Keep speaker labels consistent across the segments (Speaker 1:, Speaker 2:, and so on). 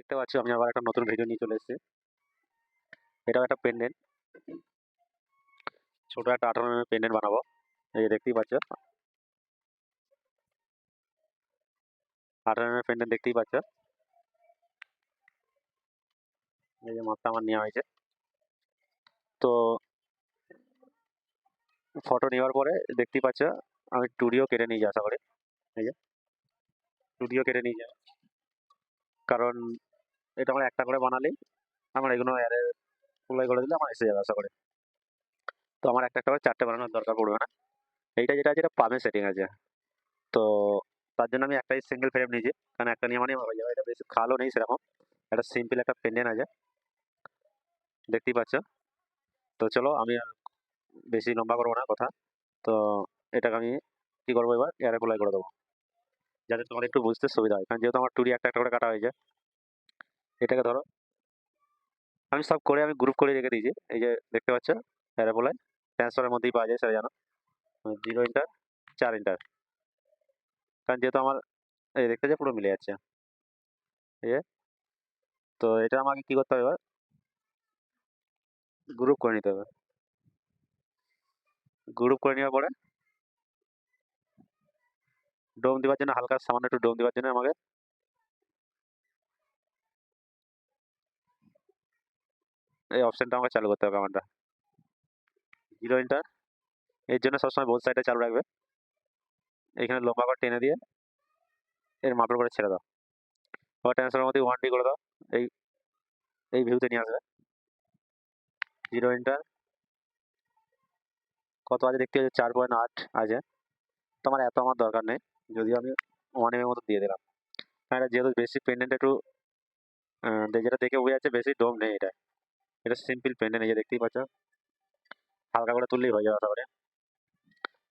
Speaker 1: দেখতে পাচ্ছি আমি আবার একটা নতুন ভিডিও নিয়ে চলে এসেছি। এটাও একটা পেন্ডেন্ট, ছোট একটা 18 mm পেন্ডেন্ট বানাবো। এই যে দেখতেই পাচ্ছ 18 mm পেন্ডেন্ট দেখতেই পাচ্ছ। এই যে মাপটা আমার নেওয়া হয়েছে। তো ফটো নেওয়ার পরে দেখতেই পাচ্ছ আমি স্টুডিও কেটে নিয়ে যাই আশা করি। এই যে স্টুডিও কেটে নিয়ে যাই, কারণ এটা আমার একটা করে বানালেই আমার এগুলো ফুলাই করে দিলে আমার এসে যাবে আশা করি। তো আমার একটা একটা করে 4টে বানানোর দরকার পড়বে না। এইটা যেটা আছে এটা পামে সেটিং আছে। তো তার জন্য আমি একটাই সিঙ্গেল ফ্রেম নিয়েছি, কারণ একটা নিয়ে মানে হয়ে যাবে। এটা বেশি খালও নেই সেরকম, একটা সিম্পল একটা পেন্ডেন্ট আছে দেখতেই পাচ্ছ। তো চলো আমি আর বেশি লম্বা করবো না কথা। তো এটাকে আমি কি করবো, এবার এয়ারে ফ্লাই করে দেবো যাতে তোমার একটু বুঝতে সুবিধা হয়, কারণ যেহেতু আমার টুরি একটা একটা করে কাটা হয়েছে। এটাকে ধরো আমি সব করে আমি গ্রুপ করে রেখে দিয়েছি। এই যে দেখতে পাচ্ছ এয়ারে ফ্লাই ট্রান্সফারের মধ্যেই পাওয়া যায় সেটা জানো, 0 ইন্টার 4 ইন্টার। কারণ যেহেতু আমার এই দেখতে যে পুরো মিলে যাচ্ছে। এই যে, তো এটা আমাকে কি করতে হবে, এবার গ্রুপ করে নিতে হবে। গ্রুপ করে নেওয়ার পরে ডোম দেওয়ার জন্য হালকা সামান্য একটু ডোম দেওয়ার জন্য আমাকে এই অপশনটা আমাকে চালু করতে হবে আমারটা 0 ইন্টার। এর জন্য সবসময় বোথ সাইডে চালু রাখবে। এখানে লম্বা করে টেনে দিয়ে এর মাপের করে ছেড়ে দাও। আবার ট্রান্সফারের মধ্যে 1D করে দাও। এই এই ভিউতে নিয়ে আসবে। 0 ইন্টার কত আছে দেখতে হচ্ছে 4.8 আছে। তোমার এত আমার দরকার নেই, যদিও আমি 1 mm মতো দিয়ে দিলাম। এটা যেহেতু বেশি পেন্ডেন্ট একটু যেটা দেখে বোঝা যাচ্ছে বেশি ডোম নেই। এটা এটা সিম্পল পেন্ডেন্ট, এই যে দেখতেই পাচ্ছ হালকা করে তুললেই হয়ে যাবে আশা করি।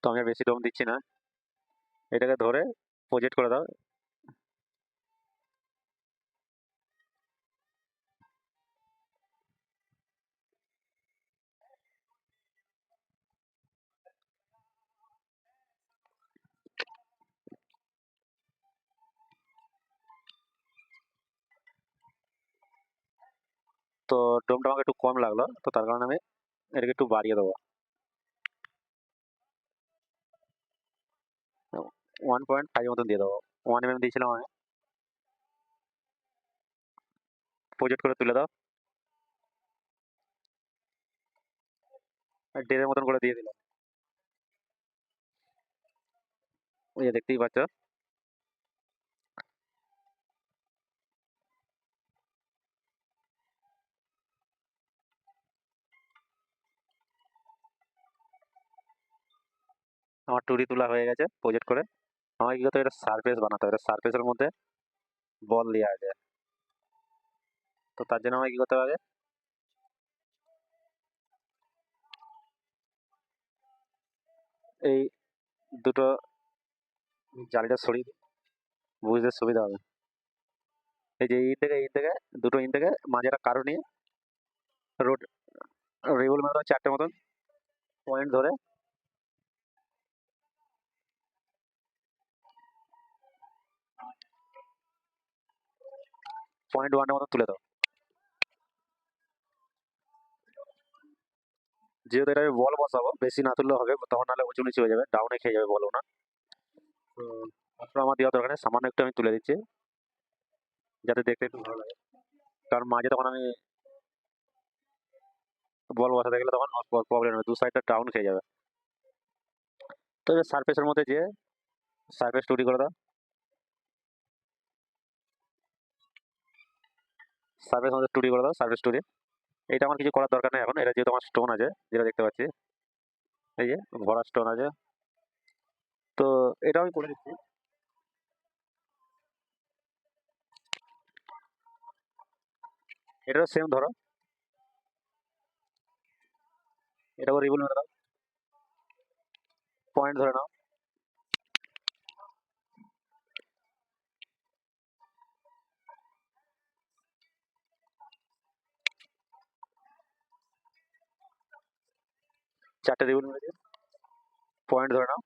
Speaker 1: তো আমি আর বেশি ডোম দিচ্ছি না, এটাকে ধরে প্রজেক্ট করে দাও। তো ডোমটা আমাকে একটু কম লাগলো, তো তার কারণে আমি এটাকে একটু বাড়িয়ে দেবো। 1.5 মতন দিয়ে দেবো। 1 mm দিয়েছিলাম আমি। প্রজেক্ট করে তুলে দাও, 1.5 মতন করে দিয়ে দিলাম। ওই যে দেখতেই পাচ্ছ আমার টুরি তোলা হয়ে গেছে প্রজেক্ট করে। আমাকে কি করতে হবে, এটা সারফেস বানাতে হবে। এটা সারফেসের মধ্যে বল দেওয়া আছে। তো তার জন্য আমাকে কি করতে হবে, এই দুটো জালিটা সরিয়ে দিই, বুঝতে সুবিধা হবে। এই যে এই থেকে দুটো ইন থেকে মাঝে একটা কারো নিয়ে রোড রেগুল মেরে 4টে মতন পয়েন্ট ধরে 0.1 মতন তুলে দাও। যেহেতু এটা আমি বল বসাবো, বেশি না তুললে হবে, তখন নাহলে উঁচু নিচু হয়ে যাবে, ডাউনে খেয়ে যাবে বলবো না। তো তারপর আমার দেওয়া দরকার নেই, সামান্য একটু আমি তুলে দিচ্ছি যাতে দেখতে একটু ভালো লাগে। কারণ মাঝে তখন আমি বল বসাতে গেলে তখন প্রবলেম হবে, দু সাইডটা ডাউন খেয়ে যাবে। তো এবার সারফেসের মধ্যে যে সারফেস তৈরি করে দাও। সারফেস মধ্যে তৈরি করে দাও, সারফেস তৈরি। এটা আমার কিছু করার দরকার নেই এখন, এটা যেহেতু আমার স্টোন আছে যেটা দেখতে পাচ্ছি, এই যে ভরা স্টোন আছে। তো এটা আমি করে দিচ্ছি। এটাও সেম ধরো, এটাও রিবল মেরে দাও, পয়েন্ট ধরে নাও। চারটে রিবল মেরেছি, পয়েন্ট ধরে নাও।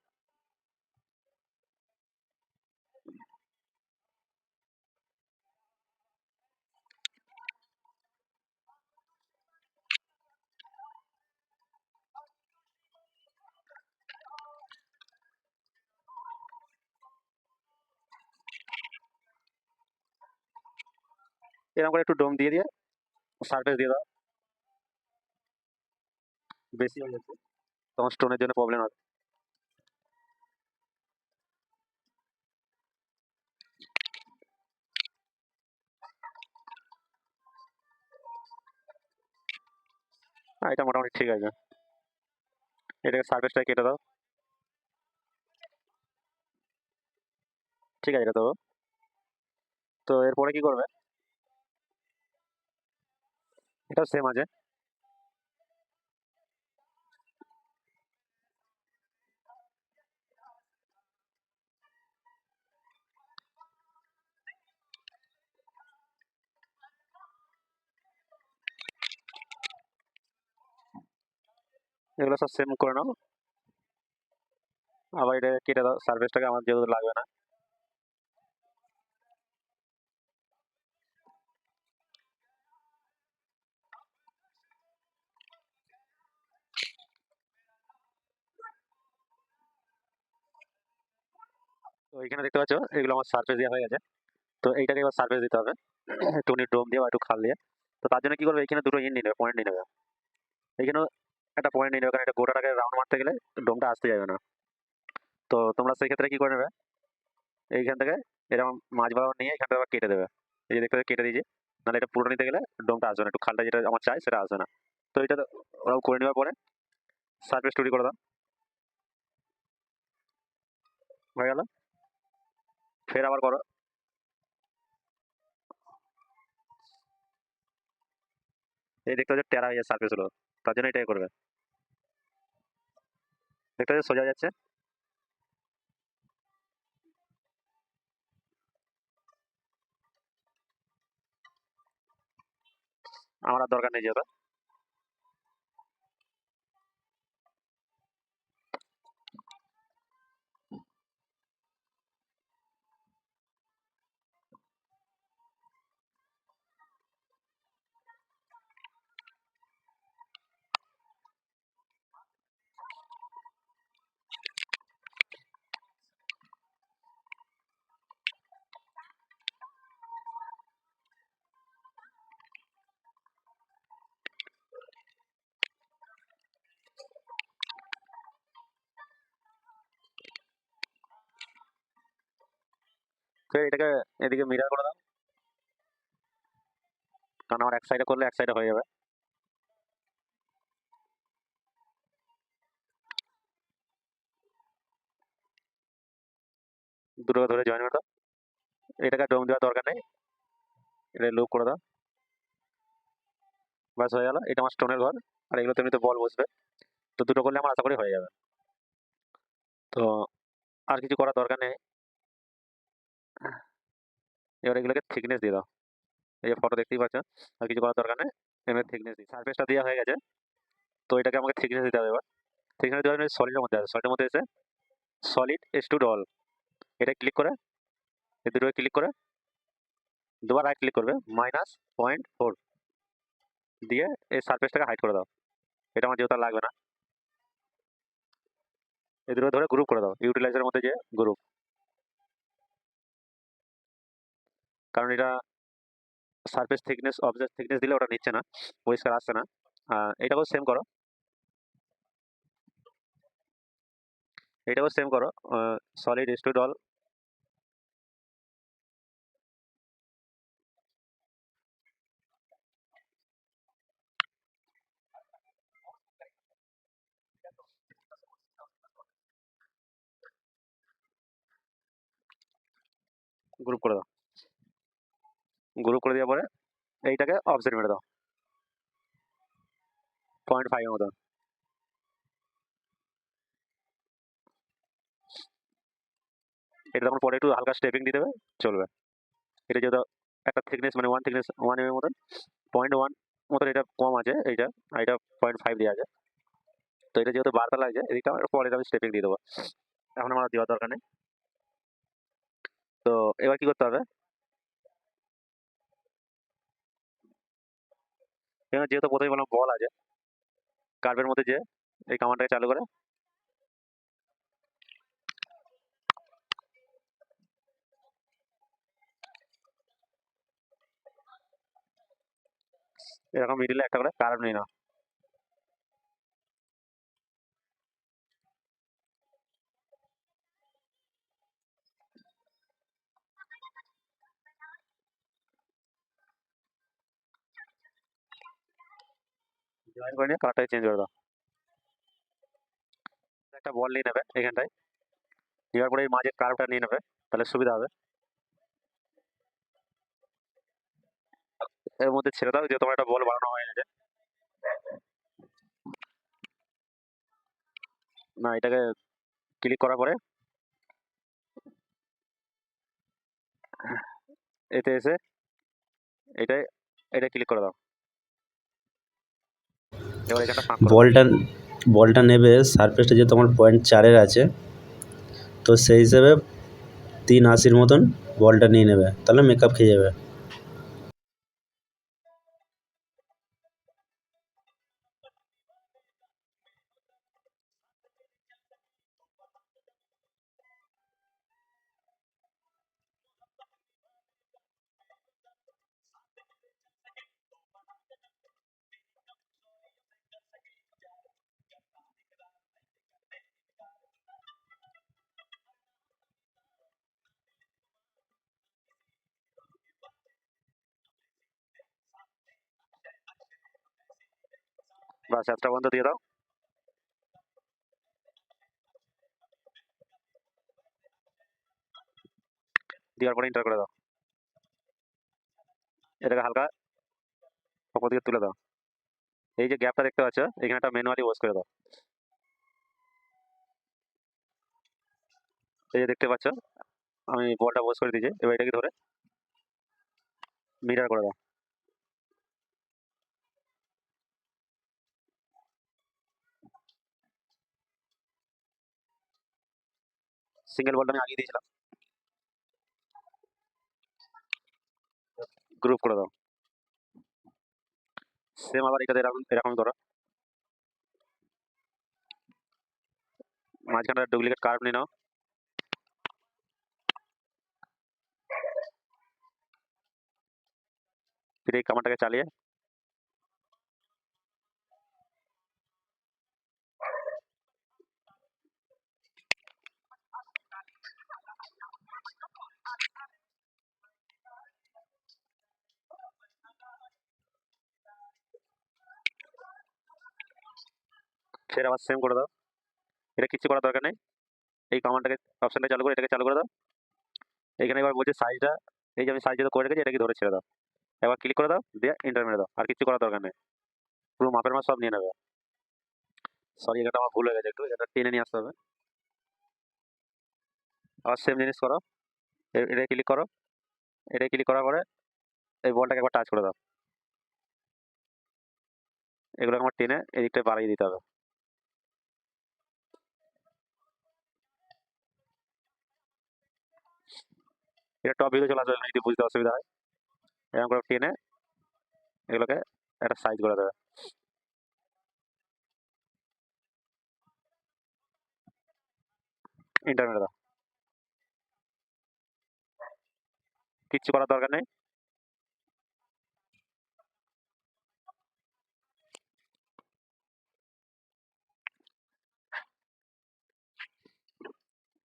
Speaker 1: এরকম করে একটু ডোম দিয়ে দিয়ে সারফেস দিয়ে দাও। বেশি হয়ে যাচ্ছে, তখন স্টোনের জন্য প্রবলেম হবে। এটা মোটামুটি ঠিক আছে। এটাকে সারফেসটা কেটে দাও। ঠিক আছে, এটা তো। তো এরপরে কি করবে? এটাও সেম আছে। এগুলো সব সেম করে নাও। আবার এটা কেটে দাও, সারফেসটাকে আমার যেহেতু লাগবে না। তো এখানে দেখতে পাচ্ছ এগুলো আমার সারফেস দেওয়া হয়ে গেছে। তো এইটাকে এবার সারফেস দিতে হবে একটুখানি ডোম দিয়ে বা একটু খাল দিয়ে। তো তার জন্য কি করবে, এখানে দুটো নিয়ে নেবে, পয়েন্ট নিয়ে নেবে। এখানেও একটা পয়েন্ট নিয়ে নেবে, কারণ এটা গোটাটাকে রাউন্ড মারতে গেলে ডোমটা আসতে যাবে না। তো তোমরা সেই ক্ষেত্রে কি করে নেবে, এইখান থেকে এরকম মাঝ বরাবর নিয়ে এখানটা আবার কেটে দেবে। এই যে দেখতে পাচ্ছ কেটে দিয়েছি, নাহলে এটা পুরো নিতে গেলে ডোমটা আসবে না, একটু খালটা যেটা আমার চাই সেটা আসবে না। তো এটা তো ওরাও করে নেওয়ার পরে সারফেস তৈরি করে দাও। হয়ে গেল। ফের আবার করো। এই দেখতে পাচ্ছ টেরা হয়ে যাচ্ছে সারফেস গুলো, তার জন্য এটাই করবে। দেখতে পাচ্ছ সোজা যাচ্ছে। আমার আর দরকার নেই যেহেতু। ফের এটাকে এদিকে মিরার করে দাও, কারণ আমার এক সাইডে করলে এক সাইডে হয়ে যাবে। দুটোকে ধরে জয়েন করে দাও। এটাকে ডোম দেওয়ার দরকার নেই, এটা লুপ করে দাও। ব্যাস হয়ে গেল, এটা আমার স্টোনের ঘর। আর এগুলো এমনিতে বল বসবে। তো দুটো করলে আমার আশা করি হয়ে যাবে। তো আর কিছু করার দরকার নেই। এবার এগুলোকে থিকনেস দিয়ে দাও। এই যে ফটো দেখতেই পাচ্ছ, আর কিছু করার দরকার নেই। এমনি থিকনেস দিই, সারফেসটা দেওয়া হয়ে গেছে। তো এটাকে আমাকে থিকনেস দিতে হবে এবার। থিকনেস দেওয়ার জন্য সলিডের মধ্যে আছে, সলিডের মধ্যে এসে সলিড এক্সট্রুড অল, এটা ক্লিক করে, এই দুটোকে ক্লিক করে দুবার রাইট ক্লিক করবে, -0.4 দিয়ে এই সারফেসটাকে হাইড করে দাও। এটা আমার যেহেতু আর লাগবে না। এই দুটো ধরে গ্রুপ করে দাও, ইউটিলাইজারের মধ্যে যে গ্রুপ, কারণ এটা সারফেস থিকনেস অবজেক্ট থিকনেস দিলে ওটা নিচ্ছে না, পরিষ্কার আসছে না। এটাকেও সেম করো, এটাকেও সেম করো, সলিড এক্সট্রুড অল। গ্রুপ করে দাও। গ্রুপ করে দেওয়ার পরে এইটাকে অফসেট মেরে দাও 0.5 এর মতো। এটা তখন পরে একটু হালকা স্টেপিং দিয়ে দেবে, চলবে। এটা যেহেতু একটা থিকনেস মানে ওয়ান থিকনেস 1 mm এর মতন, 0.1 মতন এটা কম আছে এইটা, আর এটা 0.5 দেওয়া আছে। তো এটা যেহেতু বারবার লাগছে, এদিকটা পরে আমি স্টেপিং দিয়ে দেবো, এখন আমার আর দেওয়ার দরকার নেই। তো এবার কি করতে হবে, এবার যেহেতু প্রথমে বললাম বল আছে, কার্ভের মধ্যে যে এই কামানটাকে চালু করে এরকম মিডিলে একটা করে কার্ভ নিয়ে নাও। জয়েন করে নিয়ে কালারটাকে চেঞ্জ করে দাও। একটা বল নিয়ে নেবে এখানটায়, নেওয়ার পরে এই মাঝের কার্ভটা নিয়ে নেবে, তাহলে সুবিধা হবে। এর মধ্যে ছেড়ে দাও, যে তোমার একটা বল বানানো হয়ে গেছে। না, এটাকে ক্লিক করার পরে এতে এসে এটাই এটা ক্লিক করে দাও। এবার এখানটা ফাঁক করে দাও।
Speaker 2: বলটা বলটা নেবে, সারফেসটা যে তোমার 0.4 আছে, তো সেই হিসেবে 380 মতন বলটা নিয়ে নেবে, তাহলে মেকআপ খেয়ে যাবে।
Speaker 1: বাস, একটা বন্ধ দিয়ে দাও। দেওয়ার পরে এন্টার করে দাও। এটাকে হালকা ওপর দিকে তুলে দাও। এই যে গ্যাপটা দেখতে পাচ্ছ, এখানে একটা ম্যানুয়ালি ওয়াশ করে দাও। এই যে দেখতে পাচ্ছ, আমি বলটা ওয়াশ করে দিয়েছি। এবার এটাকে ধরে মিরার করে দাও। সিঙ্গেল বলটা আমি আগিয়ে দিয়েছিলাম, গ্রুপ করে দাও। সেম আবার এটাতে এরকম এরকম করো। মাঝখানটা ডুপ্লিকেট কার্ভ নিয়ে নাও। ফিরে এই কামানটাকে চালিয়ে ফের আবার সেম করে দাও। এটা কিছু করার দরকার নেই। এই কমান্ডটাকে, অপশনটা চালু করে এটাকে চালু করে দাও। এখানে এবার বলছে সাইজটা, এই যে আমি সাইজ যেটা করে রেখেছি এটাকে ধরে ছেড়ে দাও। এবার ক্লিক করে দাও, দিয়ে এন্টার মেরে দাও। আর কিছু করার দরকার নেই, পুরো মাপের মাপ সব নিয়ে নেবে। সরি, এটা আমার ভুল হয়ে গেছে, একটু এটা টেনে নিয়ে আসতে হবে। আবার সেম জিনিস করো, এটা ক্লিক করো। এটা ক্লিক করার পরে এই বলটাকে একবার টাচ করে দাও। এগুলো আমার টেনে এদিকটা বাড়িয়ে দিতে হবে। এটা টপ ভিউতে চলে আসবে যদি বুঝতে অসুবিধা হয়। এরকম করে টেনে এগুলোকে একটা সাইজ করে দেবে। এন্টার মেরে দাও। কিচ্ছু করার দরকার নেই।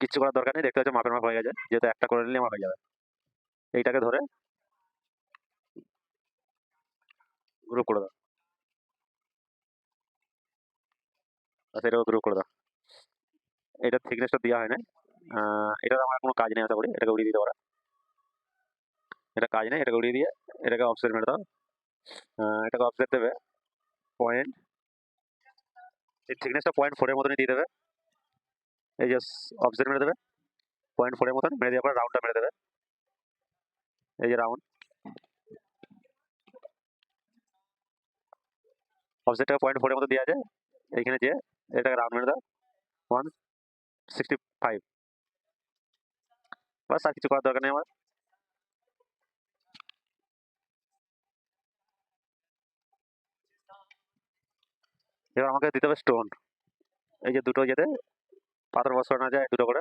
Speaker 1: কিচ্ছু করার দরকার নেই, দেখতে হচ্ছে মাপের মাপ হয়ে গেছে, যেহেতু একটা করে নিলে আমার হয়ে যাবে। এইটাকে ধরে গ্রুপ করে দাও। আচ্ছা, এটাকে গ্রুপ করে দাও। এটা থিকনেসটা দেওয়া হয় না, এটার আমার কোনো কাজ নেই, আশা করি এটাকে উড়িয়ে দিতে পারা। এটা কাজ নেই, এটাকে উড়িয়ে দিয়ে এটাকে অফসেট মেরে দাও। এটাকে অফসেট দেবে পয়েন্ট, এই থিকনেসটা 0.4 এর মতনই দিয়ে দেবে। এই যে অফসেট মেরে দেবে 0.4 এর মতন, মেরে দেওয়ার পর রাউন্ডটা মেরে দেবে। এই যে রাউন্ড, অফসেটটা 0.4 এর মতো দেওয়া আছে। এইখানে যে এটাকে রাউন্ড মেরে দাও 165। বাস, আর কিছু করার দরকার নেই আমার। এবার আমাকে দিতে হবে স্টোন, এই যে দুটো যেতে পাথর বসানো যায় দুটো করে।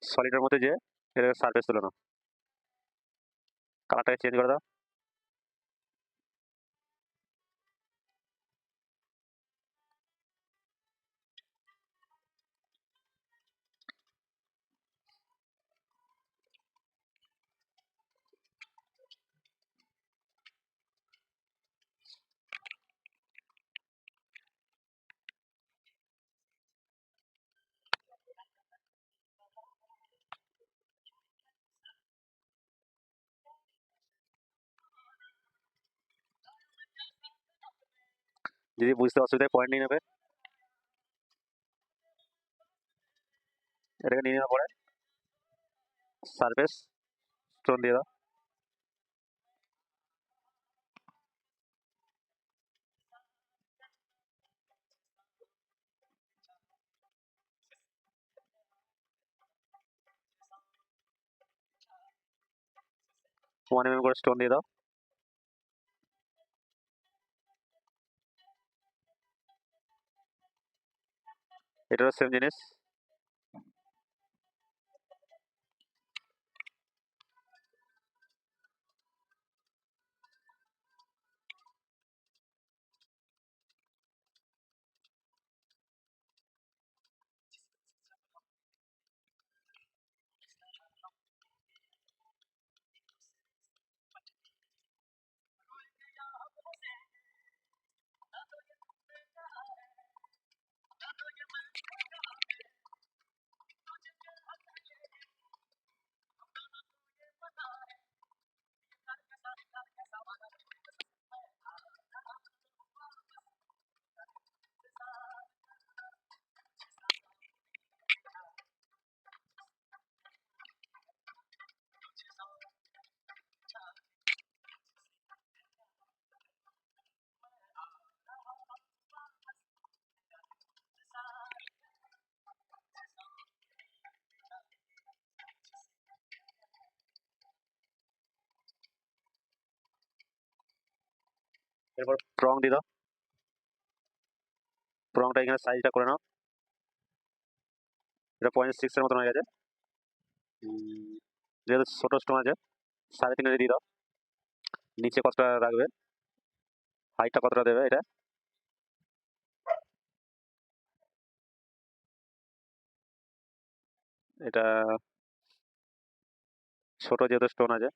Speaker 1: সলিডের মধ্যে যে এটা সারফেস তুলে নাও, কালারটাকে চেঞ্জ করে দাও। যদি বুঝতে অসুবিধা পয়েন্ট নিয়ে নেবে, এটাকে নিয়ে নেওয়ার পরে সারফেস স্টোন দিয়ে দাও। ওয়ান করে স্টোন দিয়ে দাও। এটারও সেম জিনিস। এরপর প্রং দিয়ে দাও। প্রংটা এখানে সাইজটা করে নাও। এটা 0.6 এর মতন হয়ে গেছে। যেহেতু ছোট স্টোন আছে 3.5 দিয়ে দাও। নিচে কতটা রাখবে, হাইটটা কতটা দেবে, এটা এটা ছোট যেহেতু স্টোন আছে।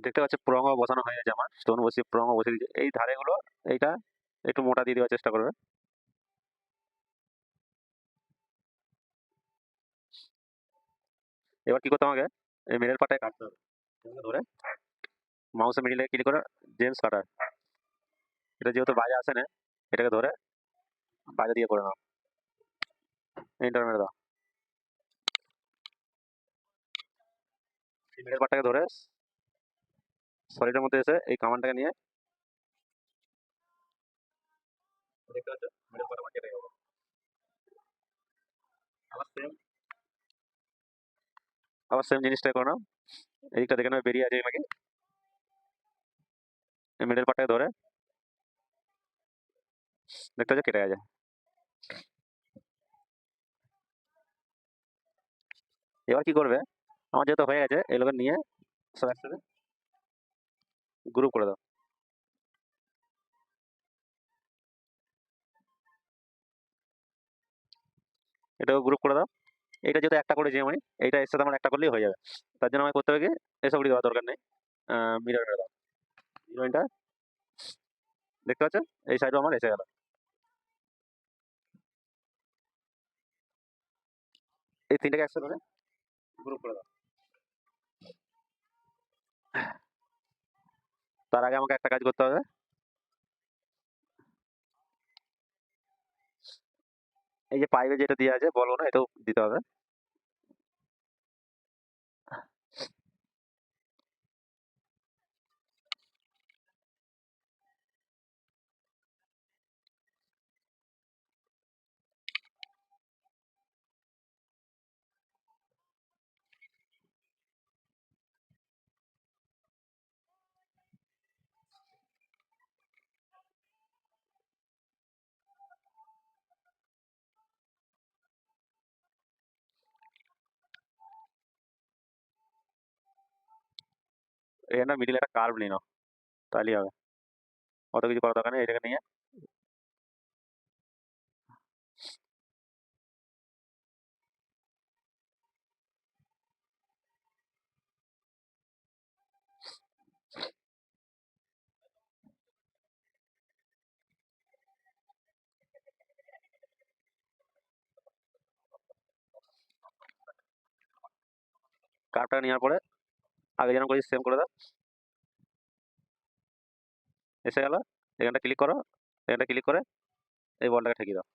Speaker 1: দেখতে পাচ্ছি প্রংও বসানো হয়ে গেছে, আমার স্টোন বসিয়ে প্রংও বসিয়ে দিয়েছে। এই ধারেগুলো এইটা একটু মোটা দিয়ে দেওয়ার চেষ্টা করবে। এবার কি করতে আমাকে, এই মিডল পার্টটাকে কাটতে হবে। এটাকে ধরে মাউসের মিডিলে ক্লিক করে জেমস কাটার, এটা যেহেতু বাইরে আসে না, এটাকে ধরে বাইরে দিয়ে করে নাও, এন্টার মেরে দাও। এই মিডল পার্টটাকে ধরে সলিডের মধ্যে এসে এই কামানটাকে নিয়ে দেখতে পাচ্ছ মিডল পার্ট আমার কেটে গেল। আবার সেম জিনিসটাই করে নাও। এইদিকটা দেখে নেবে বেরিয়ে আছে নাকি, এই মিডল পার্টটাকে ধরে দেখতে পাচ্ছ কেটে গেছে। এবার কি করবে, আমার যেহেতু হয়ে গেছে এগুলোকে নিয়ে সব একসাথে গ্রুপ করে দাও। এটাও গ্রুপ করে দাও। এটা যেহেতু একটা করে যে আমি এইটা এর সাথে আমার একটা করলেই হয়ে যাবে। তার জন্য আমাকে করতে হবে কি, এসব উড়িয়ে দেওয়ার দরকার নেই, মিরর মেরে দাও। হিরোইনটা দেখতে পাচ্ছ এই সাইডও আমার এসে গেল। এই তিনটাকে একসাথে করে গ্রুপ করে দাও। তার আগে আমাকে একটা কাজ করতে হবে, এই যে পাইপে যেটা দেওয়া আছে বলবো না, এটাও দিতে হবে। এখানে মিডিলে একটা কার্ভ নিয়ে নাও, তাহলেই হবে। অত কিছু করার দরকার নেই। এটাকে নিয়ে কার্ভটাকে নেওয়ার পরে আগে যেরকম করেছি সেম করে দাও। এসে গেল, এখানটা ক্লিক করো, এখানটা ক্লিক করে এই বলটাকে ঠেকিয়ে দাও।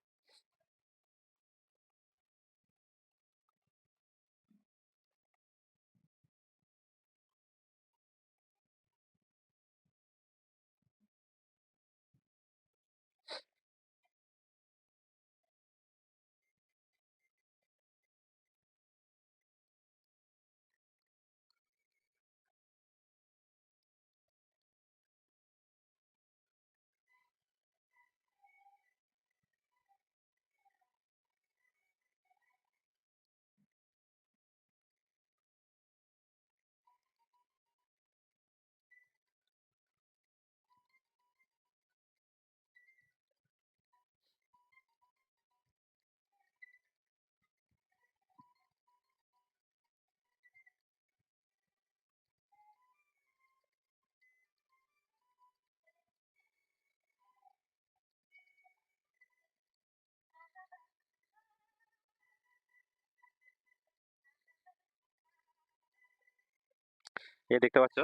Speaker 1: এই দেখতে পাচ্ছ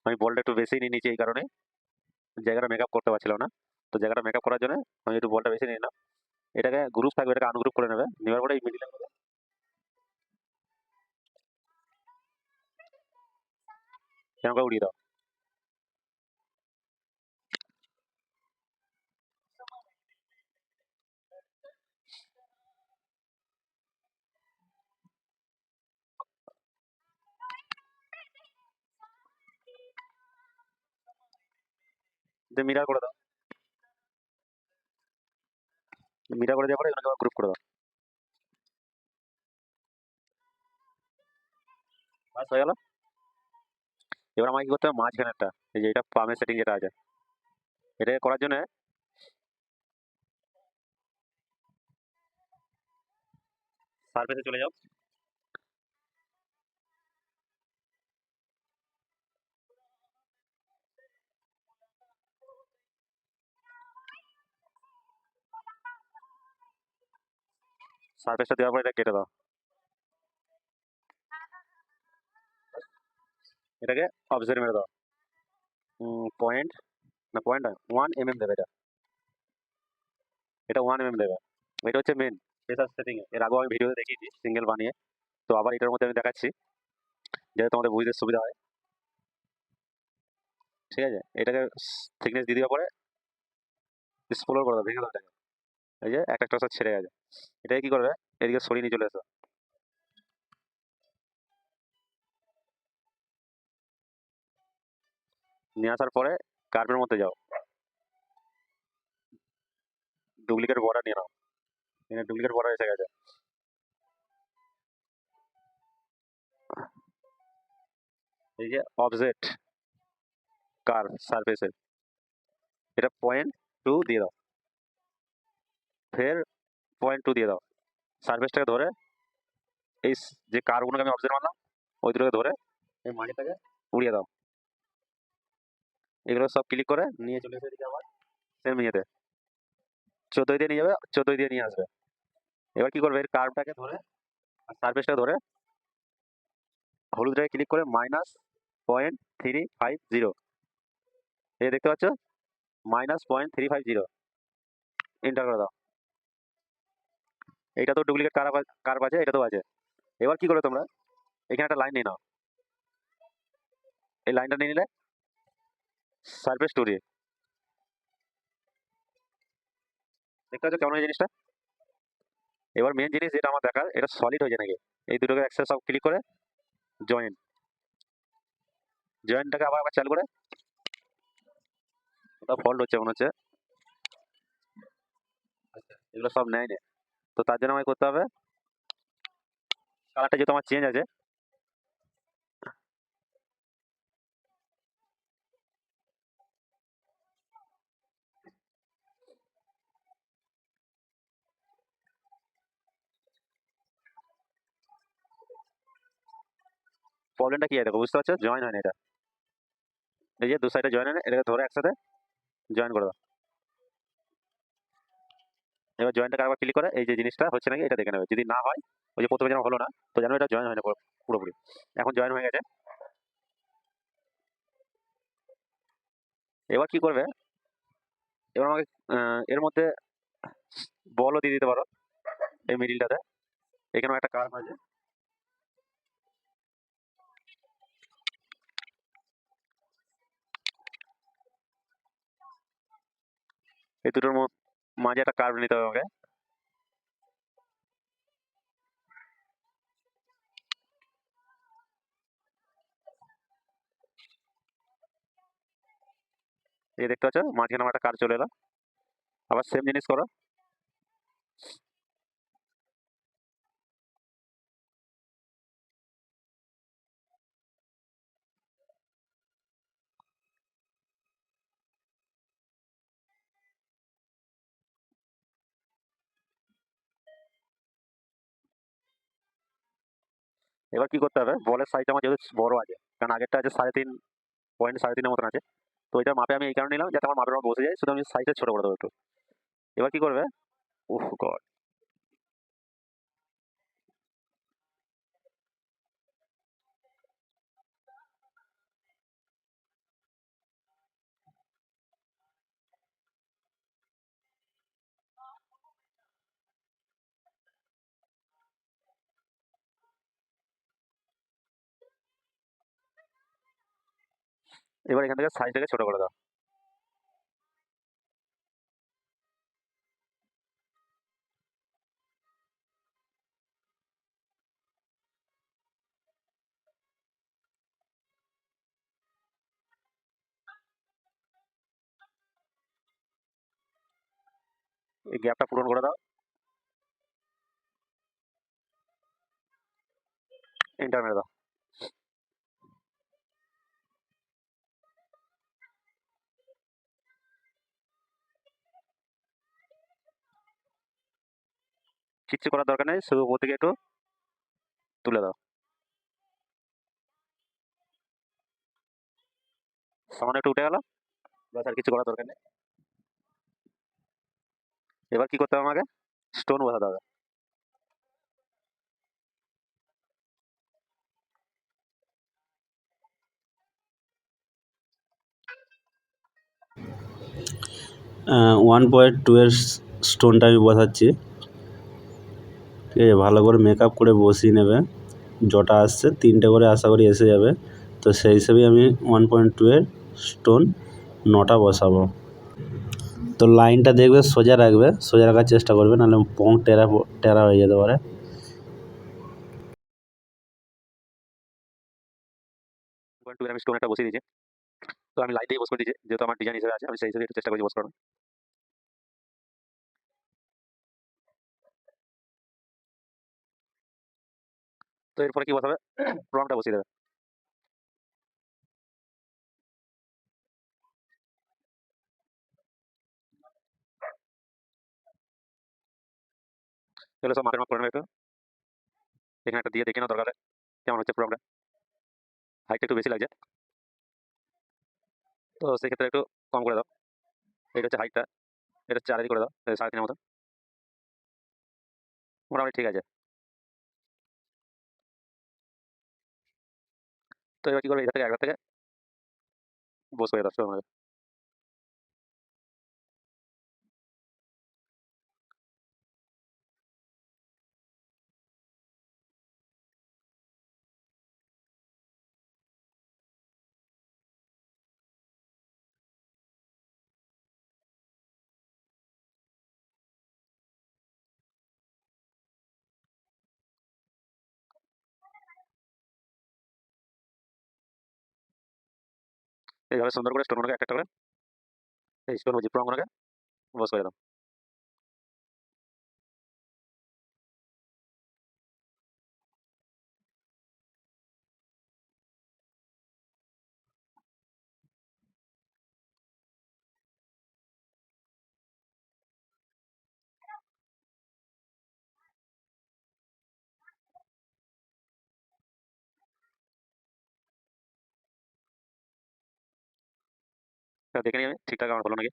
Speaker 1: আমি বলটা একটু বেশি নিয়ে নিয়েছি, এই কারণে জায়গাটা মেকআপ করতে পারছিলাম না। তো জায়গাটা মেকআপ করার জন্য আমি একটু বলটা বেশি নিয়ে নিলাম। এটাকে গ্রুপ থাকবে, এটাকে আনগ্রুপ করে নেবে, নেওয়ার পরে এই মিডিলের মধ্যে এরকম করে উড়িয়ে দাও। মিরার করে দাও, মিরার করে দেওয়ার পরে এগুলোকে গ্রুপ করে দাও। বাস হয়ে গেল। এবার আমাকে কি করতে হবে, মাঝখানেরটা এই যে এটা পামের সেটিং যেটা আছে, এটা করার জন্য সারফেসে চলে যাও। সারফেসটা দেওয়ার পরে এটা কেটে দাও। এটাকে অবজেক্ট মেরে দাও। পয়েন্ট না, পয়েন্ট 1 mm দেবে। এটা 1 mm দেবে। এটা হচ্ছে মেন প্রেসার সেটিং। এর আগেও আমি ভিডিওতে দেখিয়েছি সিঙ্গেল বানিয়ে, তো আবার এটার মধ্যে আমি দেখাচ্ছি যাতে তোমাদের বুঝতে সুবিধা হয়। ঠিক আছে, এটাকে থিকনেস দিয়ে দেওয়ার পরে স্ক্রল করে দাও, ভেঙে দাও এটাকে। এই যে একটা একটা সব ছেড়ে গেছে। এটাকে কি করবে, এদিকে সরিয়ে নিয়ে চলে এসো। নিয়ে আসার পরে কার্ভের মধ্যে যাও, ডুপ্লিকেট বর্ডার নিয়ে নাও। এখানে ডুপ্লিকেট বর্ডার এসে গেছে। এই যে অবজেক্ট কার্ভ সারফেসের, এটা 0.2 দিয়ে দাও, ফের 0.2 দিয়ে দাও। সারফেসটাকে ধরে এই যে কার্ভগুলোকে আমি অবজেক্ট মানলাম ওই দুটোকে ধরে এই মাটিটাকে উড়িয়ে দাও। এগুলো সব ক্লিক করে নিয়ে চলে এসে এদিকে আবার সেম ইয়েতে 14 দিয়ে নিয়ে যাবে, 14 দিয়ে নিয়ে আসবে। এবার কি করবে, এর কার্ভটাকে ধরে আর সারফেসটা ধরে হলুদটাকে ক্লিক করে -0.350, এই দেখতে পাচ্ছ, -0.350 এন্টার করে দাও। এটা তো ডুপ্লিকেট কার্ভ আছে, এটা তো আছে। এবার কি করবে তোমরা, এখানে একটা লাইন নিয়ে নাও। এই লাইনটা নিয়ে নিলে সারফেস টু দিয়ে দেখতে পাচ্ছ কেমন হয় জিনিসটা। এবার মেন জিনিস যেটা আমার দেখার, এটা সলিড হয়েছে নাকি। এই দুটোকে একসাথে সব ক্লিক করে জয়েন, জয়েন্টটাকে আবার আবার চালু করে, ওটা ফল্ট হচ্ছে মনে হচ্ছে। এগুলো সব নেয় না, তো তার জন্য আমাকে করতে হবে কালারটা যেহেতু আমার চেঞ্জ আছে, প্রবলেমটা কি হয় দেখো, বুঝতে পারছো? জয়েন হয় না এটা। এই যে দু সাইডে জয়েন হয় না, এটাকে ধরে একসাথে জয়েন করে দাও। এবার জয়েন্টটাকে আবার ক্লিক করে এই যে জিনিসটা হচ্ছে নাকি এটা দেখে নেবে। যদি না হয়, ওই যে প্রথমে যেমন হলো না, তো জানো এটা জয়েন হয় না পুরোপুরি। এখন জয়েন হয়ে গেছে। এবার কি করবে, এবার আমাকে এর মধ্যে বলও দিয়ে দিতে পারো এই মিডিলটাতে। এখানেও একটা কার্ভ আছে। এই দুটোর মাঝে একটা কার্ভ নিতে হবে আমাকে। এই দেখতে পাচ্ছ মাঝখানে আমার একটা কার্ভ চলে এলো। আবার সেম জিনিস করো। এবার কি করতে হবে, বলের সাইজ আমার যেহেতু বড় আছে, কারণ আগেরটা আছে 3.5 পয়েন্ট 3.5 মতন আছে। তো এটা মাপে আমি এই কারণে নিলাম যাতে আমার মাপের আমার বসে যায়, শুধু আমি সাইজটা ছোট করে দেবো একটু। এবার কি করবে, উফ গড, এবার এখান থেকে সাইজটাকে ছোট করে দাও। এই গ্যাপটা পূরণ করে দাও, এন্টার মেরে দাও। কিচ্ছু করার দরকার নেই, শুধু উপর থেকে একটু তুলে দাও। সামান্য একটু উঠে গেল, ব্যাস, আর কিছু করার দরকার নেই। এবার কি করতে হবে আমাকে, স্টোন বসাতে হবে।
Speaker 2: 1.2 এর স্টোনটা আমি বসাচ্ছি। ঠিক আছে, ভালো করে মেকআপ করে বসিয়ে নেবে। যটা আসছে 3টে করে আশা করি এসে যাবে। তো সেই হিসেবেই আমি 1.2 এর স্টোন 9টা বসাবো। তো লাইনটা দেখবে সোজা রাখবে, সোজা রাখার চেষ্টা করবে, নাহলে পং টেরা টেরা হয়ে যেতে পারে।
Speaker 1: 1.2 এর আমি স্টোন একটা বসিয়ে দিয়েছি। তো আমি লাইন দিয়ে বস করে দিয়েছি, যেহেতু আমার ডিজাইন হিসেবে আছে, আমি সেই হিসেবে একটু চেষ্টা করছি বস করার। তো এরপরে কি বসাবে, প্রমটা বসিয়ে দেবে। এগুলো সব মাপের মাপ করে নেবে একটু। এখানে একটা দিয়ে দেখে নাও দরকার হলে কেমন হচ্ছে প্রমটা। হাইটটা একটু বেশি লাগছে, তো সেক্ষেত্রে একটু কম করে দাও। এটা হচ্ছে হাইটটা, এটা 4 করে দাও, 3.5 মতো। মোটামুটি ঠিক আছে। তো এবার কি করবে, এটা থেকে একবার থেকে বস করে দাও শুরু হবে। এইভাবে সুন্দর করে স্টোনগুলোকে একটা একটা করে, এই স্টোন বলছি প্রমগুলোকে বস করে দাও। দেখে নিই আমি ঠিকঠাক আমার হলো নাকি।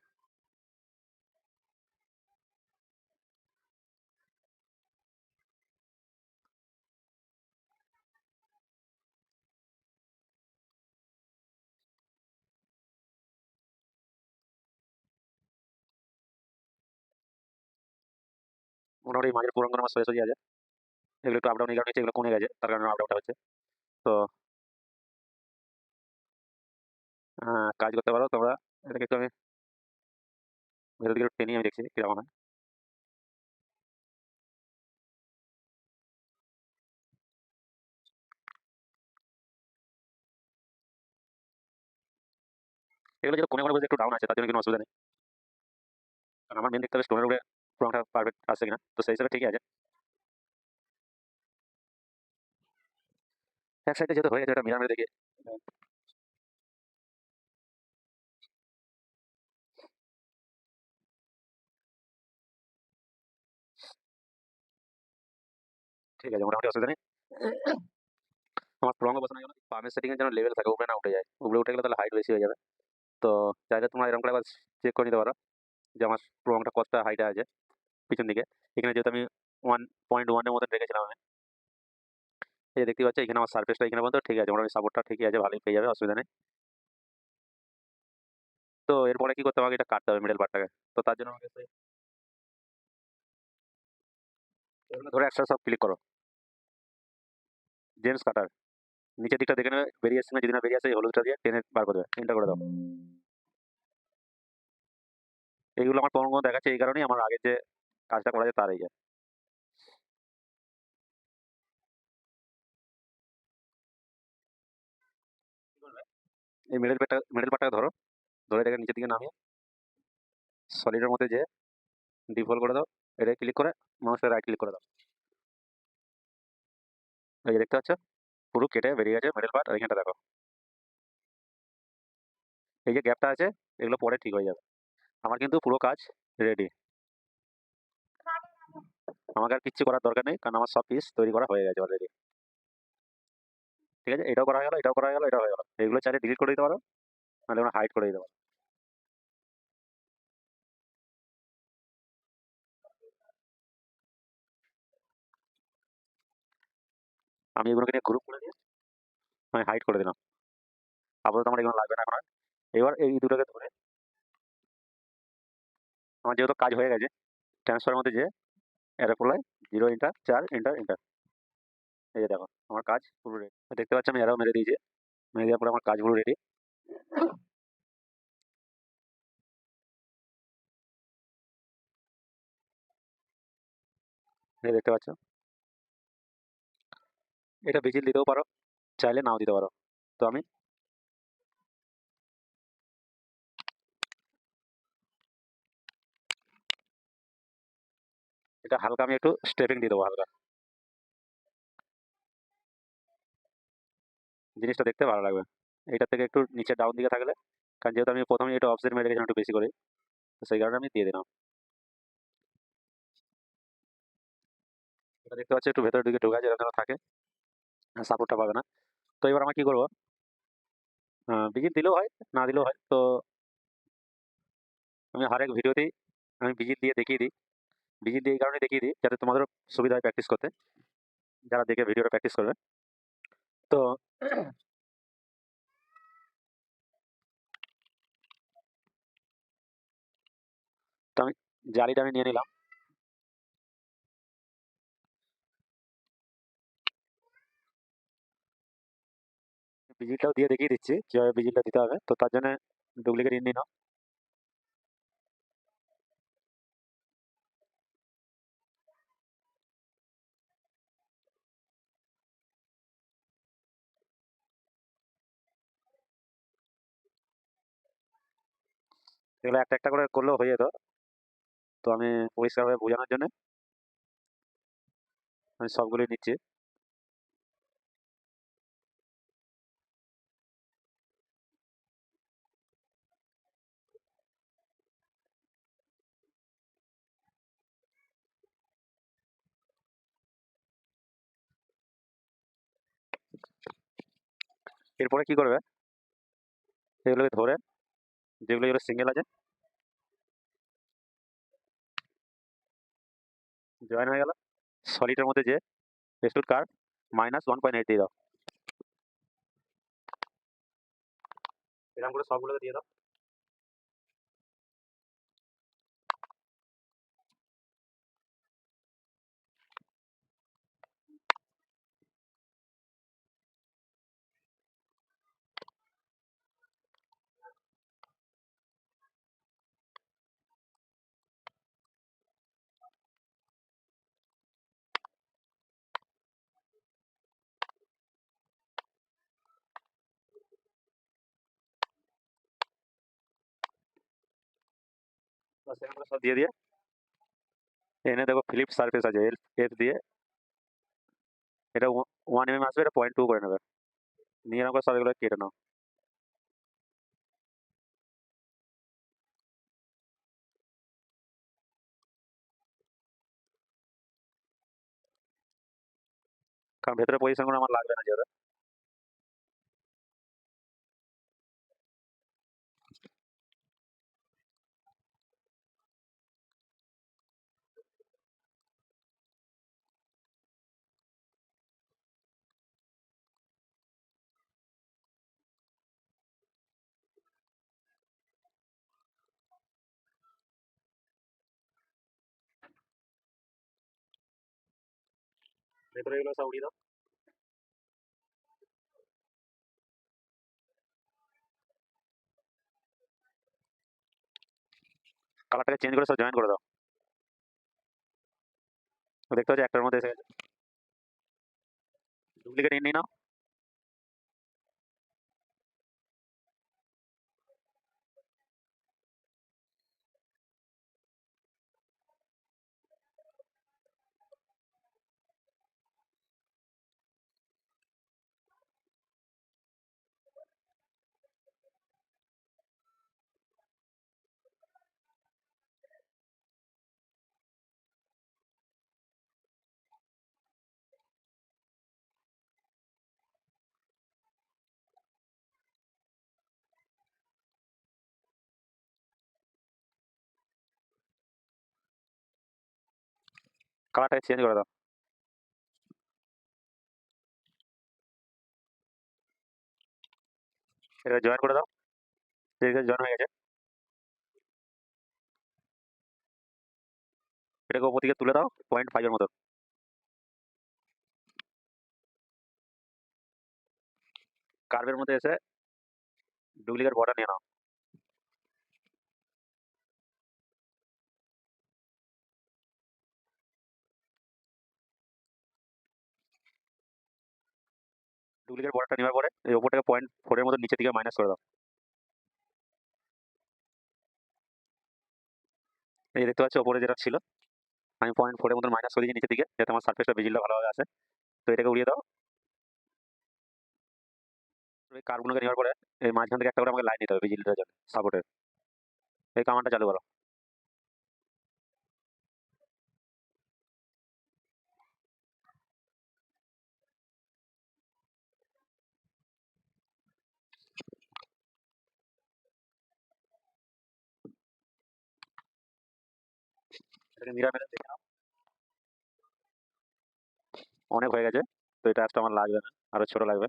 Speaker 1: মোটামুটি মাঝের পুরোনো আমার সোজাসুজি আছে, এগুলো একটু আপ ডাউন এই কারণে হচ্ছে, এগুলো কমে গেছে তার কারণে আপ ডাউনটা হচ্ছে। তো কাজ করতে পারো তোমরা, এটাকে একটু আমি ভেতর দিকে একটু টেনে আমি দেখছি কিরকম হয়। এগুলো যেটা কোনে কোনে বলতে একটু ডাউন আছে, তার জন্য কোনো অসুবিধা নেই। কারণ আমার মেন দেখতে হবে স্টোনের উপরে পুরোটা পারফেক্ট আছে কিনা, তো সেই হিসাবে ঠিকই আছে। এক সাইডে যেহেতু হয়ে গেছে, এটা মিরার মেরে দেখি। ঠিক আছে, মোটামুটি অসুবিধা নেই। আমার রঙও বসানোর জন্য পামের সেটিং এর জন্য লেভেল থাকে, উপরে না উঠে যায়, উপরে উঠে গেলে তাহলে হাইট বেশি হয়ে যাবে। তো চাইলে তোমরা এরকম করে একবার চেক করে নিতে পারো যে আমার রঙটা কতটা হাইটে আছে পিছন দিকে। এখানে যেহেতু আমি 1.1 এর মতন রেখেছিলাম আমি, এই যে দেখতে পাচ্ছ এখানে আমার সার্ফেসটা এখানে পর্যন্ত ঠিক আছে, মোটামুটি সাপোর্টটা ঠিকই আছে, ভালোই পেয়ে যাবে, অসুবিধা নেই। তো এরপরে কি করতে হবে, আমাকে এটা কাটতে হবে মিডল পার্টটাকে। তো তার জন্য আমাকে এগুলো ধরে একসাথে সব ক্লিক করো, জেমস কাটার নিচের দিকটা দেখে নেবে বেরিয়ে আসছে না, যদি না বেরিয়ে আসে এই হলুদটা দিয়ে টেনে বার করে দেবে, এন্টার করে দাও। এইগুলো আমার প্রমাণ দেখাচ্ছে, এই কারণেই আমার আগে যে কাজটা করা যায় তার এই যায়। এই মিডল পার্টটাকে ধরো, ধরে এটাকে নিচের দিকে নামিয়ে সলিডের মধ্যে যে ডিফল্ট করে দাও, এটা ক্লিক করে মাউসের রাইট ক্লিক করে দাও। এই যে দেখতে পাচ্ছ পুরো কেটে বেরিয়ে গেছে মিডল পার্ট, আর এখানটা দেখো এই যে গ্যাপটা আছে, এগুলো পরে ঠিক হয়ে যাবে। আমার কিন্তু পুরো কাজ রেডি, আমাকে আর কিচ্ছু করার দরকার নেই, কারণ আমার সব পিস তৈরি করা হয়ে গেছে অলরেডি। ঠিক আছে, এটাও করা হয়ে গেল, এটাও করা হয়ে গেল, এটাও হয়ে গেল। এগুলো চাইলে ডিলিট করে দিতে পারো, নাহলে ওরা হাইড করে দিতে পারো। আমি এগুলোকে নিয়ে গ্রুপ করে দিয়ে আমি হাইড করে দিলাম, আপাতত আমার এগুলো লাগবে না এখন আর। এবার এই দুটোকে ধরে আমার যেহেতু কাজ হয়ে গেছে, ট্রান্সফারের মধ্যে যে অ্যারো 0 ইন্টার 4 ইন্টার ইন্টার, এই যে দেখো আমার কাজ পুরো রেডি। দেখতে পাচ্ছি আমি অ্যারো মেরে দিয়েছি, মেরে দেওয়ার পরে আমার কাজ পুরো রেডি। দেখতে পাচ্ছ এটা ভিজিল দিতেও পারো, চাইলে নাও দিতে পারো। তো আমি এটা হালকা আমি একটু স্টেপিং দিয়ে দেবো হালকা, জিনিসটা দেখতে ভালো লাগবে। এটা থেকে একটু নিচে ডাউন দিকে থাকলে, কারণ যেহেতু আমি প্রথমে এটা অফসেট মেরে রেখেছিলাম একটু বেশি করে, তো সেই কারণে আমি দিয়ে দিলাম। এটা দেখতে পাচ্ছি একটু ভেতরের দিকে ঢোকা যেন থাকে, সাপোর্টটা পাবে না। তো এবার আমরা কি করবো, ভিজিট দিলেও হয় না দিলেও হয়। তো আমি হরেক ভিডিওতেই আমি ভিজিট দিয়ে দেখিয়ে দিই, ভিজিট দিয়ে এই কারণে দেখিয়ে দিই যাতে তোমাদেরও সুবিধা হয় প্র্যাকটিস করতে, যারা দেখে ভিডিওটা প্র্যাকটিস করবে। তো তো আমি জালিটা আমি নিয়ে নিলাম, ভিজিটটাও দিয়ে দেখিয়ে দিচ্ছি কিভাবে ভিজিটটা দিতে হবে। তো তার জন্য ডুপ্লিকেট ইন নিয়ে নাও, এগুলো একটা একটা করে করলেও হয়ে যেত। তো আমি পরিষ্কারভাবে বোঝানোর জন্য আমি সবগুলোই নিচ্ছি। এরপরে কি করবে, এগুলোকে ধরে যেগুলো যেগুলো সিঙ্গেল আছে জয়েন হয়ে গেল। সলিডের মধ্যে যে এক্সট্রুড কার্ভ -1.8 দিয়ে দাও। এরকম করে সবগুলোকে দিয়ে দাও। বাস এরকম করে সব দিয়ে দিয়ে এনে দেখো ফিলিপ সারফেস আছে, এর দিয়ে এটা 1 mm আসবে, এটা 0.2 করে নেবে। নিয়ে এরকম করে সব এগুলো কেটে নাও। কারণ ভেতরে পজিশন গুলো আমার লাগবে না যেহেতু। ভেতরে এগুলো সব উড়িয়ে দাও। কালারটাকে চেঞ্জ করে সব জয়েন করে দাও। দেখতে পাচ্ছি একটার মধ্যে এসে গেছে। ডুপ্লিকেট নিয়ে নাও। কালারটাকে চেঞ্জ করে দাও। এটা জয়েন করে দাও। ঠিক আছে, জয়েন হয়ে গেছে। এটাকে ওপর দিকে তুলে দাও 0.5 এর মতো। কার্ভের মধ্যে এসে ডুপ্লিকেট বর্ডার নিয়ে নাও। ডুপ্লিকেট বর্ডারটা নেওয়ার পরে এই ওপরটাকে 0.4 এর মতো নিচের দিকে মাইনাস করে দাও। এই দেখতে পাচ্ছ ওপরে যেটা ছিল, আমি 0.4 এর মতো মাইনাস করে দিয়েছি নিচের দিকে, যাতে আমার সারফেসটা ভিজিবলটা ভালোভাবে আসে। তো এটাকে উড়িয়ে দাও। এই কার্ভগুলোকে নেওয়ার পরে এই মাঝখান থেকে একটা করে আমাকে লাইন নিতে হবে ভিজিবলটার জন্য, সাপোর্টের। এই কামানটা চালু করো। এটাকে মিরার মেরে দেখে নাও। অনেক হয়ে গেছে। তো এটা আজকে আমার লাগবে না, আরো ছোট লাগবে।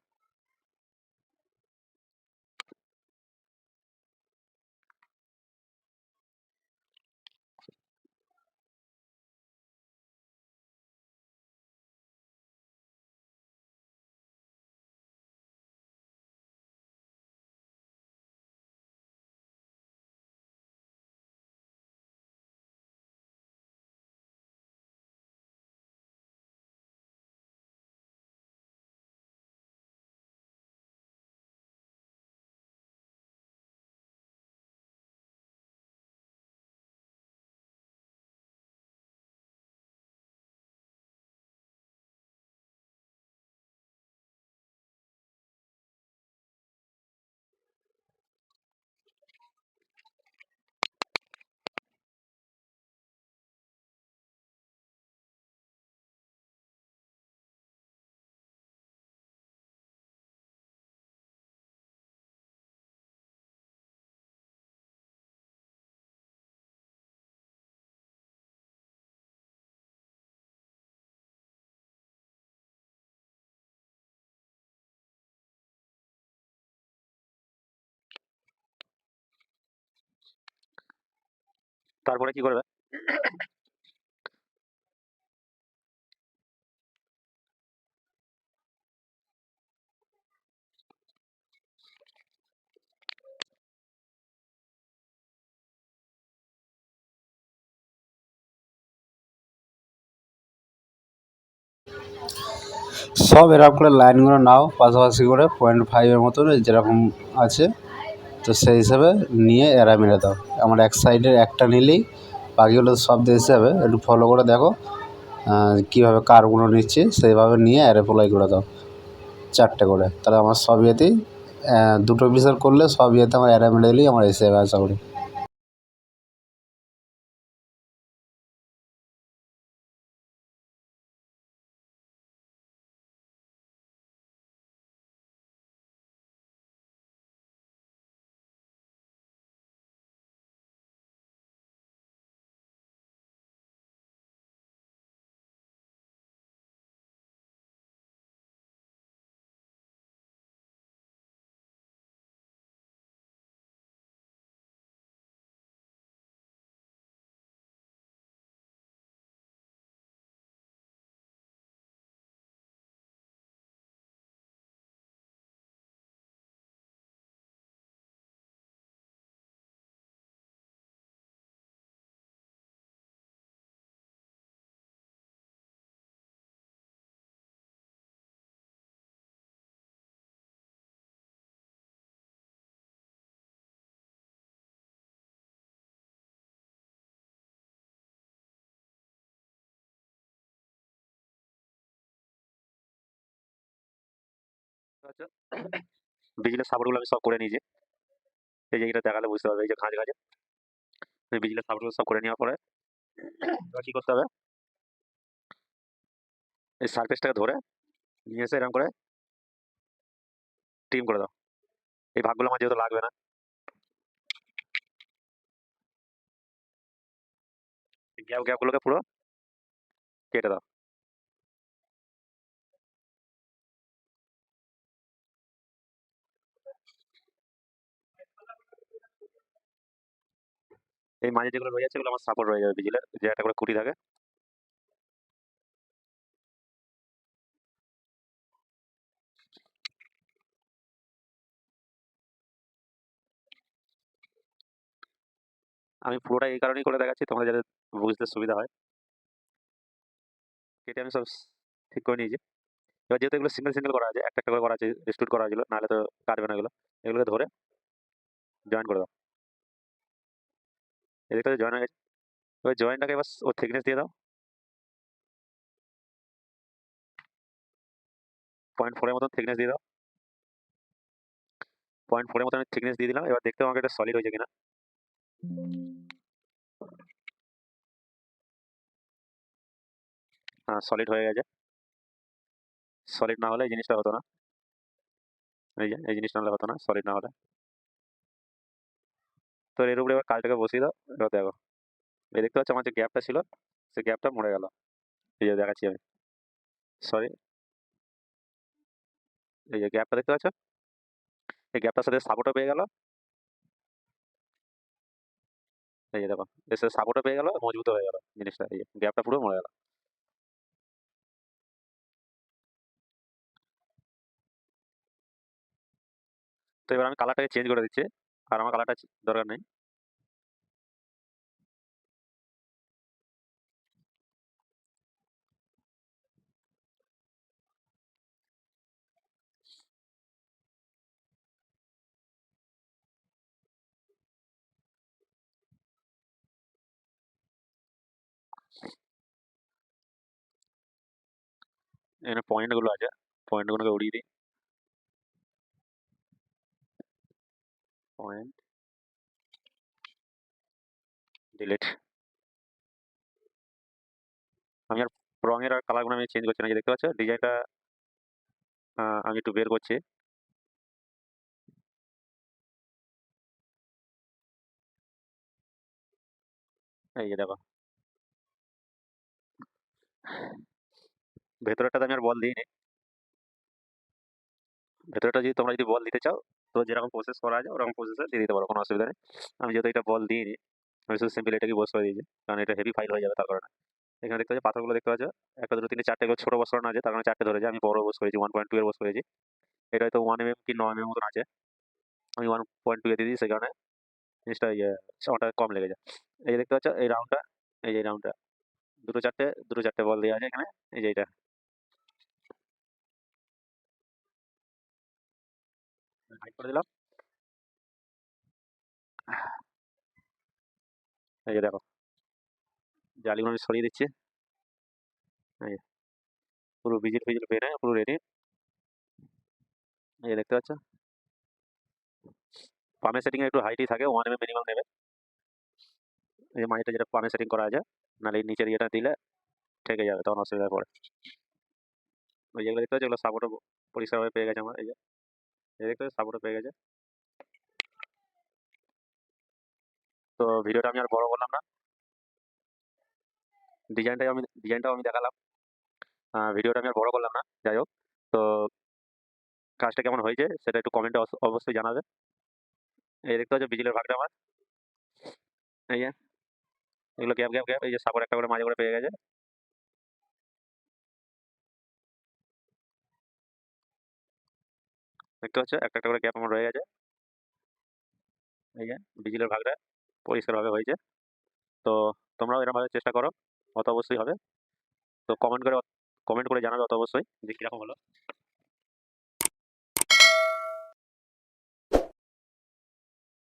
Speaker 1: তারপরে কি করবে,
Speaker 2: সব এরকম করে লাইনগুলো নাও পাশাপাশি করে 0.5-এর মতন যেরকম আছে, তো সেই হিসাবে নিয়ে এরা মেরে দাও। আমার এক সাইডের একটা নিলেই বাকিগুলো সব এসে যাবে। একটু ফলো করে দেখো কীভাবে কারগুলো নিচ্ছে, সেইভাবে নিয়ে অ্যাপ্লাই করে দাও 4টে করে। তাহলে আমার সব ইয়েতেই 2টো পিসের করলে সব ইয়েতে আমার মেরে দিলেই আমার এসে যাবে আশা করি।
Speaker 1: আচ্ছা, বিজলির সাপোর্টগুলো আমি সব করে নিয়েছি। এই যে এটা দেখালে বুঝতে পারবে, এই যে ঘাঁজ ঘাঁজ বিজলির সাপোর্টগুলো সব করে নেওয়ার পরে এবার কি করতে হবে, এই সারফেসটাকে ধরে নিয়ে এসে এরকম করে ট্রিম করে দাও। এই ভাগগুলো আমার যেহেতু লাগবে না, গ্যাপ গ্যাপগুলোকে পুরো কেটে দাও। এই মাঝে যেগুলো রয়ে যাচ্ছে এগুলো আমার সাপোর্ট রয়ে যাবে বিজলের, যে একটা করে খুঁটি থাকে। আমি পুরোটা এই কারণেই করে দেখাচ্ছি তোমাদের যাতে বুঝতে সুবিধা হয়। কেটে আমি সব ঠিক করে নিয়েছি। এবার যেহেতু এগুলো সিঙ্গেল সিঙ্গেল করা আছে, একটা একটা করে করা আছে, রিস্টুট করা হয়েছিল, নাহলে তো কাটবে না এগুলো। এগুলোকে ধরে জয়েন করে দাও। এদিকে জয়েন হয়ে গেছে। এবার জয়েন্টটাকে এবার ওর থিকনেস দিয়ে দাও 0.4-এর মতন থিকনেস দিয়ে দাও। 0.4-এর মতন থিকনেস দিয়ে দিলাম। এবার দেখতে আমাকে এটা সলিড হয়েছে কিনা। হ্যাঁ, সলিড হয়ে গেছে। সলিড না হলে এই জিনিসটা হতো না। এই যে এই জিনিসটা হলে হতো না সলিড না হলে। তো এর উপরে এবার কাজটাকে বসিয়ে দাও। এবার দেখো, এই দেখতে পাচ্ছ আমার যে গ্যাপটা ছিল, সেই গ্যাপটা মরে গেল। এই যে দেখাচ্ছি আমি, সরি, এই যে গ্যাপটা দেখতে পাচ্ছ, এই গ্যাপটার সাথে সাপোর্টও পেয়ে গেল। এই যে দেখো, এর সাথে সাপোর্টও পেয়ে গেল, মজবুত হয়ে গেল জিনিসটা। এই যে গ্যাপটা পুরো মরে গেল। তো এবার আমি কালারটাকে চেঞ্জ করে দিচ্ছি, আর আমার কালারটা দরকার নেই। এখানে পয়েন্ট গুলো আছে, পয়েন্ট গুলোকে উড়িয়ে দিই। Point delete. আমি আর রঙের আর কালারগুলো আমি চেঞ্জ করছি না, যে দেখতে পাচ্ছ ডিজাইনটা আমি একটু বের করছি। এই যে দেখো, ভেতরেরটাতে আমি আর বল দিইনি। ভেতরটা যদি তোমরা যদি বল দিতে চাও, তো যেরকম প্রসেস করা আছে ওরকম প্রসেসে দিয়ে দিতে পারো, কোনো অসুবিধা নেই। আমি যেহেতু এটা বল দিইনি, আমি শুধু সিম্পল এটাকে বস করে দিয়েছি, কারণ এটা হেভি ফাইল হয়ে যাবে তার কারণে। এখানে দেখতে পাচ্ছ পাথরগুলো দেখতে পাচ্ছ, একটা দুটো তিনটে চারটে, এগুলো ছোট বস করানো আছে, তার কারণে চারটে ধরেছে। আমি বড় বস করেছি, 1.2 এর বস করেছি। এটা হয়তো 1 mm কি 9 mm মতন আছে, আমি 1.2 এ দিয়ে দিই, সেই কারণে জিনিসটা সময়টা কম লেগে যায়। এই যে দেখতে পাচ্ছ এই রাউন্ডটা, এই যে রাউন্ডটা দুটো চারটে, দুটো চারটে বল দেওয়া আছে এখানে। এই যে এটা হাইড করে দিলাম। এই যে দেখো জালিগুলো আমি সরিয়ে দিচ্ছি। এই যে পুরো ভিজিল ফিজিল পেরে পুরো রেডি। এই যে দেখতে পাচ্ছ পামের সেটিং এ একটু হাইটই থাকে, 1 mm মিনিমাম নেবে। এই যে মাটিটা যেটা পামে সেটিং করা আছে, নাহলে এই নিচের ইয়েটা দিলে ঠেকে যাবে, তখন অসুবিধা পড়ে। ওই যেগুলো দেখতে পাচ্ছ, এগুলো সাপোর্টও পরিষ্কারভাবে পেয়ে গেছে আমার। এই যে দেখতে পাচ্ছ সাপোর্টও পেয়ে গেছে। তো ভিডিওটা আমি আর বড় করলাম না, ডিজাইনটাও আমি দেখালাম। ভিডিওটা আমি আর বড় করলাম না, যাই হোক। তো কাজটা কেমন হয়েছে সেটা একটু কমেন্টে অবশ্যই জানাবে। এই দেখতে পাচ্ছ বিজলের ভাগটা আমার, এই যে এগুলো গ্যাপ গ্যাপ গ্যাপ, এই যে সাপোর্ট একটা করে মাঝে করে পেয়ে গেছে। দেখতে পাচ্ছ একটা একটা করে গ্যাপ আমার রয়ে গেছে। এই যে বিজলের ভাগটা পরিষ্কারভাবে হয়েছে। তো তোমরাও এরকম ভাবে চেষ্টা করো, অত অবশ্যই হবে। তো কমেন্ট করে জানাবে অত অবশ্যই যে কিরকম হলো।